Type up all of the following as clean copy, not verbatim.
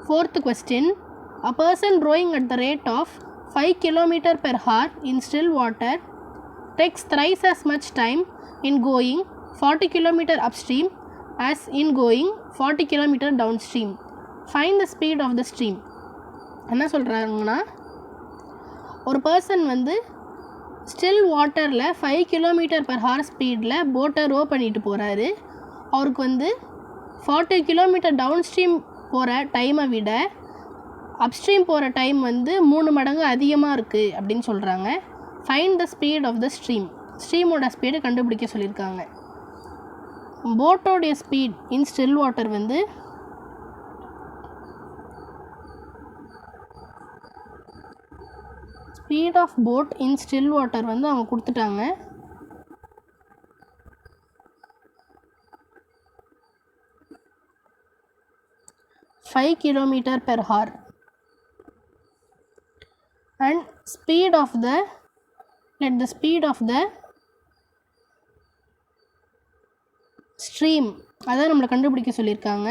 Fourth question. A person rowing at the rate of 5 km per hour in still water takes thrice as much time in going 40 km upstream as in going 40 km downstream. Find the speed of the stream. என்ன சொல்கிறாங்கன்னா, ஒரு person வந்து still வாட்டரில் 5 km per hour ஸ்பீடில் போட்டை row பண்ணிட்டு போகிறாரு. அவருக்கு வந்து 40 km டவுன்ஸ்ட்ரீம் போகிற டைமை விட அப்ஸ்ட்ரீம் போகிற டைம் வந்து 3 மடங்கு அதிகமாக இருக்குது அப்படின்னு சொல்கிறாங்க. Find the speed of the stream. ஸ்ட்ரீமோட ஸ்பீடை கண்டுபிடிக்க சொல்லியிருக்காங்க. போட்டோடைய ஸ்பீட் இன் ஸ்டில் வாட்டர் வந்து speed of boat in still water வந்து அவங்க கொடுத்துட்டாங்க. Five kilometer per hour and speed of the stream அதான் நம்மளை கண்டுபிடிக்க சொல்லியிருக்காங்க.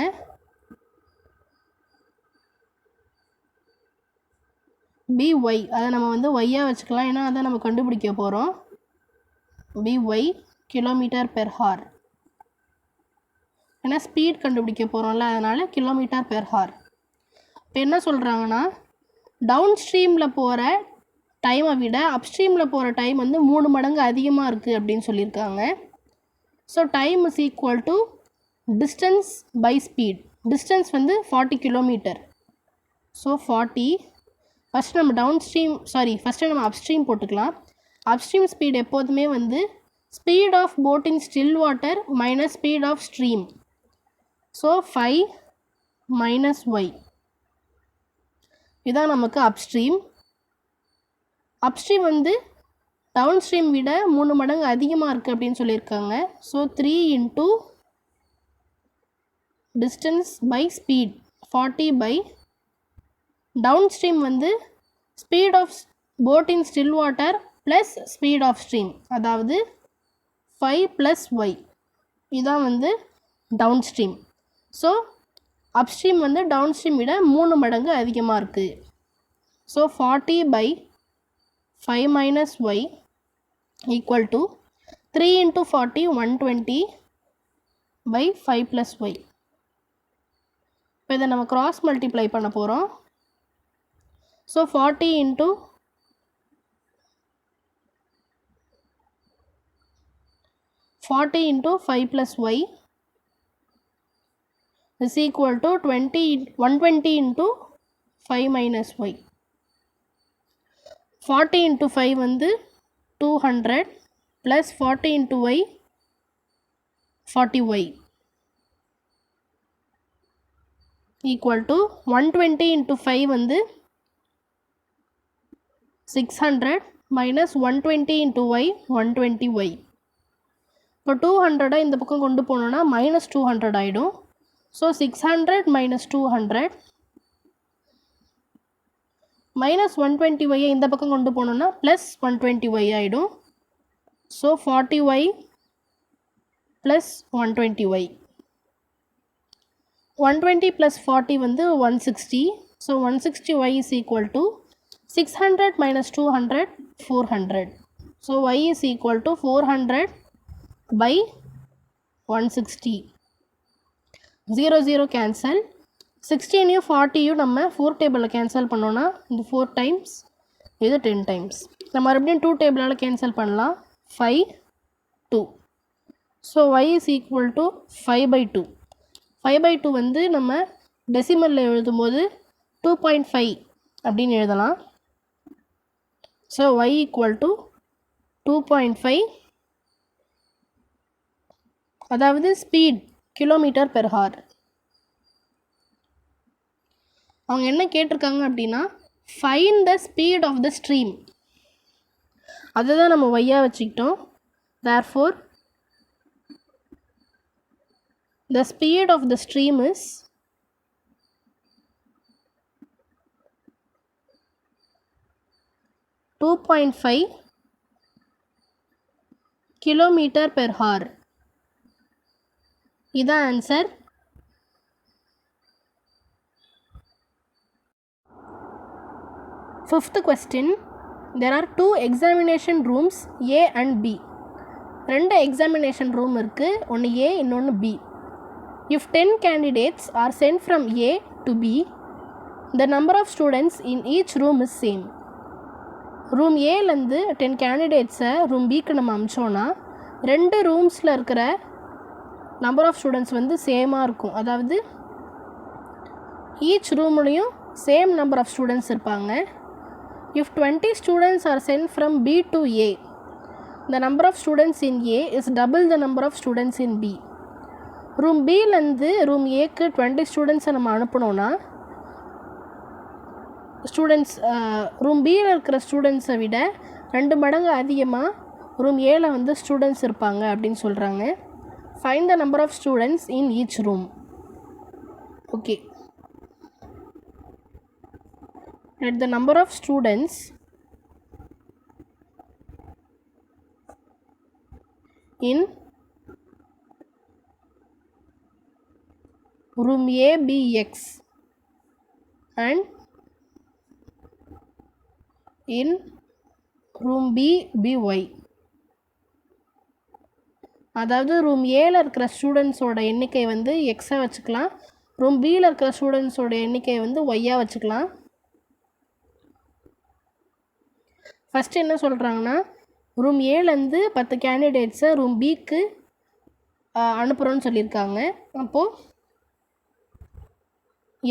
by அதை நம்ம வந்து ஒய்யாக வச்சுக்கலாம், ஏன்னா அதை நம்ம கண்டுபிடிக்க போகிறோம். by கிலோமீட்டர் பெர் ஹார், ஏன்னா ஸ்பீட் கண்டுபிடிக்க போகிறோம்ல, அதனால் கிலோமீட்டர் பெர் ஹார். இப்போ என்ன சொல்கிறாங்கன்னா, டவுன் ஸ்ட்ரீமில் போகிற டைமை விட அப்ஸ்ட்ரீமில் போகிற டைம் வந்து 3 மடங்கு அதிகமாக இருக்குது அப்படின்னு சொல்லியிருக்காங்க. So time is equal to distance by speed. Distance வந்து 40 கிலோமீட்டர். ஸோ 40. ஃபஸ்ட்டு நம்ம அப்ஸ்ட்ரீம் போட்டுக்கலாம். அப்ஸ்ட்ரீம் ஸ்பீட் எப்போதுமே வந்து speed of boat in still water minus speed of stream. So 5 minus y இதான் நமக்கு அப்ஸ்ட்ரீம். அப்ஸ்ட்ரீம் வந்து டவுன் ஸ்ட்ரீம் விட 3 மடங்கு அதிகமாக இருக்குது அப்படின்னு சொல்லியிருக்காங்க. So 3 into distance by speed 40 by downstream வந்து speed of boat in still water plus speed of stream, அதாவது 5 plus y இதான் வந்து டவுன் ஸ்ட்ரீம். ஸோ அப்ஸ்ட்ரீம் வந்து டவுன் ஸ்ட்ரீம் விட 3 மடங்கு அதிகமாக இருக்குது. So 40 by 5 minus y equal to 3 into 40 120 by 5 plus y. இப்போ இதை நம்ம cross multiply பண்ண போகிறோம். So 40 into 5 plus y is equal to 120 into 5 minus y. 40 into 5 வந்து 200 plus 40 into y 40y equal to 120 into 5 வந்து 600 minus 120 into y 120y. இப்போ 200 இந்த பக்கம் கொண்டு போனோன்னா minus 200 ஆகிடும். ஸோ 600 minus 200 minus 120y இந்த பக்கம் கொண்டு போனோன்னா ப்ளஸ் 120y ஆகிடும். So 40y plus 120y. 120 plus 40 வந்து 160. So 160y is equal to 600 minus 200 400. So y is equal to 400 by 160. 0 0 cancel. 16 40 நம்ம 4 டேபிளில் கேன்சல் பண்ணோன்னா இந்த 4 times இது 10 times. நம்ம மறுபடியும் 2 டேபிளால் கேன்சல் பண்ணலாம். 5 2. So y is equal to 5 by 2. 5 by 2 வந்து நம்ம டெசிமலில் எழுதும்போது 2.5 அப்படின்னு எழுதலாம். ஸோ y equal to 2.5, அதாவது ஸ்பீட் கிலோமீட்டர் பெர் ஹார். அவங்க என்ன கேட்டிருக்காங்க அப்படின்னா, find the speed of the stream. அதுதான் நம்ம ஒய்யாக வச்சுக்கிட்டோம். therefore the speed of the stream is (2.5 kilometer per hour). இதான் answer. Fifth question, there are 2 examination rooms A and B. 2 examination room இருக்கு, ஒன்று A இன்னொன்று B. If 10 candidates are sent from A to B, the number of students in each room is same. Room ஏலேருந்து 10 கேண்டிடேட்ஸை room பிக்கு நம்ம அமிச்சோன்னா 2 ரூம்ஸில் இருக்கிற number of students வந்து சேமாக இருக்கும். அதாவது ஈச் ரூம்லேயும் சேம் நம்பர் ஆஃப் ஸ்டூடெண்ட்ஸ் இருப்பாங்க. If 20 students are sent from B to A, the number of students in A is double the number of students in B. Room பிலேருந்து room ஏக்கு 20 ஸ்டூடெண்ட்ஸை நம்ம அனுப்பினோன்னா ஸ்டூடெண்ட்ஸ் ரூம் பியில் இருக்கிற ஸ்டூடெண்ட்ஸை விட 2 மடங்கு அதிகமாக ரூம் ஏல வந்து ஸ்டூடெண்ட்ஸ் இருப்பாங்க அப்படின்னு சொல்கிறாங்க. Find the number of students in each room. Okay, let the number of students in room A be X and in room B be Y. அதாவது ரூம் ஏல இருக்கிற ஸ்டூடெண்ட்ஸோட எண்ணிக்கை வந்து எக்ஸாக வச்சுக்கலாம், ரூம் பியில் இருக்கிற ஸ்டூடெண்ட்ஸோட எண்ணிக்கை வந்து ஒய்யாக வச்சுக்கலாம். ஃபஸ்ட்டு என்ன சொல்கிறாங்கன்னா, ரூம் ஏலேருந்து 10 கேண்டிடேட்ஸை ரூம் பிக்கு அனுப்புகிறோன்னு சொல்லியிருக்காங்க. அப்போது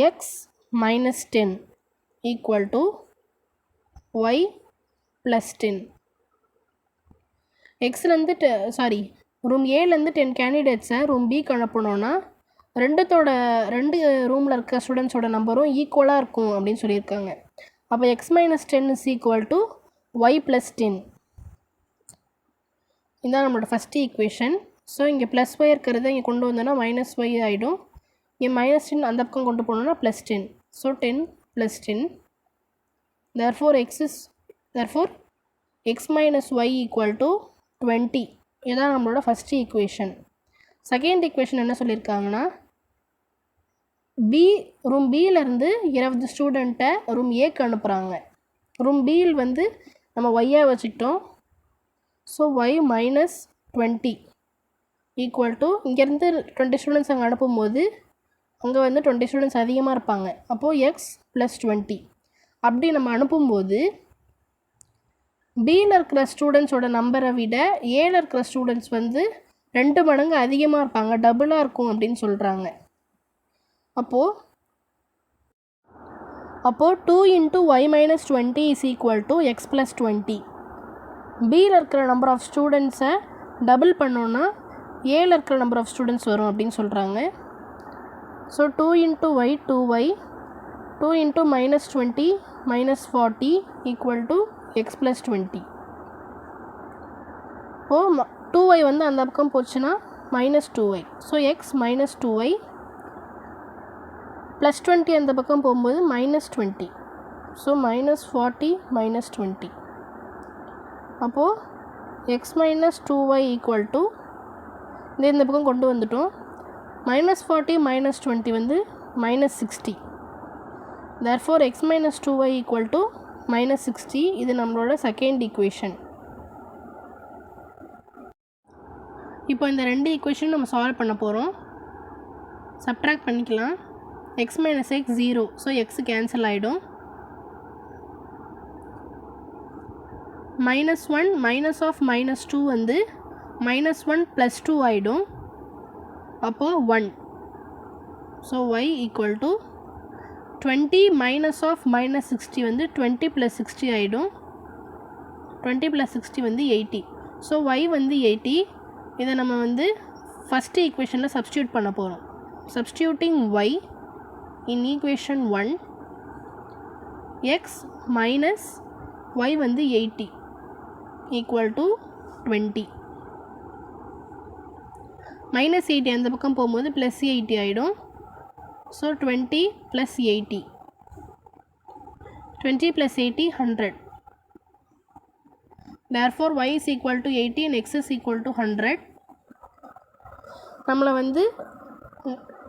x minus 10 equal to y plus 10. எக்ஸ்லேருந்து ரூம் ஏலேருந்து 10 கேண்டிடேட்ஸை ரூம் பிக்கு அனுப்பணுன்னா 2 ரூமில் இருக்க ஸ்டூடெண்ட்ஸோட நம்பரும் ஈக்குவலாக இருக்கும் அப்படின்னு சொல்லியிருக்காங்க. அப்போ X minus 10 is equal to y plus 10. இதுதான் நம்மளோட ஃபஸ்ட்டு ஈக்குவேஷன். ஸோ இங்கே ப்ளஸ் ஒய் இருக்கிறத இங்கே கொண்டு வந்தோன்னா மைனஸ் ஒய் ஆகிடும். இங்கே மைனஸ் 10 அந்த பக்கம் கொண்டு போனோன்னா plus 10. So 10 plus 10. therefore x minus y equal to 20. இதுதான் நம்மளோட ஃபஸ்ட்டு ஈக்குவேஷன். செகண்ட் ஈக்குவேஷன் என்ன சொல்லியிருக்காங்கன்னா, ரூம் பியிலேருந்து 20 ஸ்டூடெண்ட்டை ரூம் ஏக்கு அனுப்புகிறாங்க. ரூம் பியில் வந்து நம்ம ஒய்யாக வச்சுக்கிட்டோம். So y minus 20 equal to இங்கேருந்து 20 ஸ்டூடெண்ட்ஸ் அங்கே அனுப்பும்போது அங்கே வந்து 20 ஸ்டூடெண்ட்ஸ் அதிகமாக இருப்பாங்க. அப்போது எக்ஸ் ப்ளஸ் 20 அப்படி நம்ம அனுப்பும்போது பியில் இருக்கிற ஸ்டூடெண்ட்ஸோட நம்பரை விட ஏல இருக்கிற ஸ்டூடெண்ட்ஸ் வந்து 2 மடங்கு அதிகமாக இருப்பாங்க, டபுளாக இருக்கும் அப்படின்னு சொல்கிறாங்க. அப்போது 2 into y minus 20 is equal to x plus 20. பியில் இருக்கிற நம்பர் ஆஃப் ஸ்டூடெண்ட்ஸை டபுள் பண்ணோன்னா ஏல இருக்கிற நம்பர் ஆஃப் ஸ்டூடெண்ட்ஸ் வரும் அப்படின்னு சொல்கிறாங்க. So 2 into y 2y, 2 into minus 20 minus 40 equal to x plus 20. இப்போது 2y வந்து அந்த பக்கம் போச்சுன்னா minus 2y. So X minus 2y plus 20 அந்த பக்கம் போகும்போது மைனஸ் 20. So minus 40 minus 20. அப்போது x minus 2y equal to இந்த பக்கம் கொண்டு வந்துட்டோம். மைனஸ் 40 மைனஸ் 20 வந்து minus 60. therefore X minus 2y equal to minus 60. இது நம்மளோட செகண்ட் ஈக்குவேஷன். இப்போ இந்த 2 ஈக்குவேஷன் நம்ம சால்வ் பண்ண போகிறோம். சப்ட்ராக்ட் பண்ணிக்கலாம். x minus x 0, so x cancel ஆகிடும். மைனஸ் 1 மைனஸ் ஆஃப் மைனஸ் 2 வந்து மைனஸ் 1 ப்ளஸ் 2 ஆகிடும். அப்போது 1. So y equal to 20 minus of minus 60 வந்து 20 ப்ளஸ் 60 ஆகிடும். 20 ப்ளஸ் 60 வந்து 80. ஸோ y வந்து 80. இதை நம்ம வந்து ஃபஸ்ட்டு ஈக்குவேஷனில் சப்ஸ்டியூட் பண்ண போகிறோம். Substituting y in equation 1, x minus y வந்து 80 equal to 20. minus 80 அந்த பக்கம் போகும்போது plus 80 ஆகிடும். So 20 plus 80, 20 plus 80 100. therefore y is equal to 80 and x is equal to 100. நம்மளை வந்து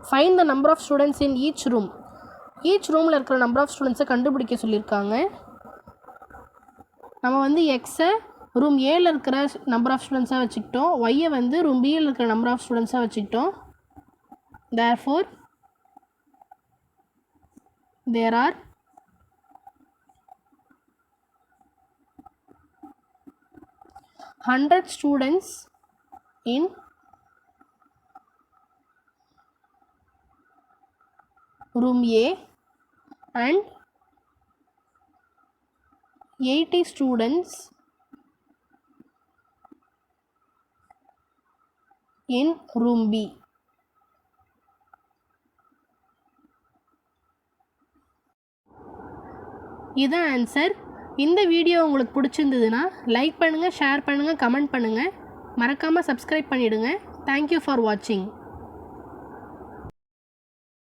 find the number of students in each room. Each ரூமில் இருக்கிற number of ஸ்டூடெண்ட்ஸை கண்டுபிடிக்க சொல்லியிருக்காங்க. நம்ம வந்து எக்ஸை ரூம் ஏல இருக்கிற நம்பர் ஆஃப் ஸ்டூடெண்ட்ஸாக வச்சுக்கிட்டோம், ஒய்யை வந்து ரூம் பியில் இருக்கிற நம்பர் ஆஃப் ஸ்டூடெண்ட்ஸாக வச்சுக்கிட்டோம். Therefore there are 100 students in room A and 80 students in room B. இதான் ஆன்சர். இந்த வீடியோ உங்களுக்கு பிடிச்சிருந்ததுன்னா லைக் பண்ணுங்கள், ஷேர் பண்ணுங்கள், கமெண்ட் பண்ணுங்கள். மறக்காமல் சப்ஸ்கிரைப் பண்ணிவிடுங்க. தேங்க்யூ ஃபார் வாட்சிங்.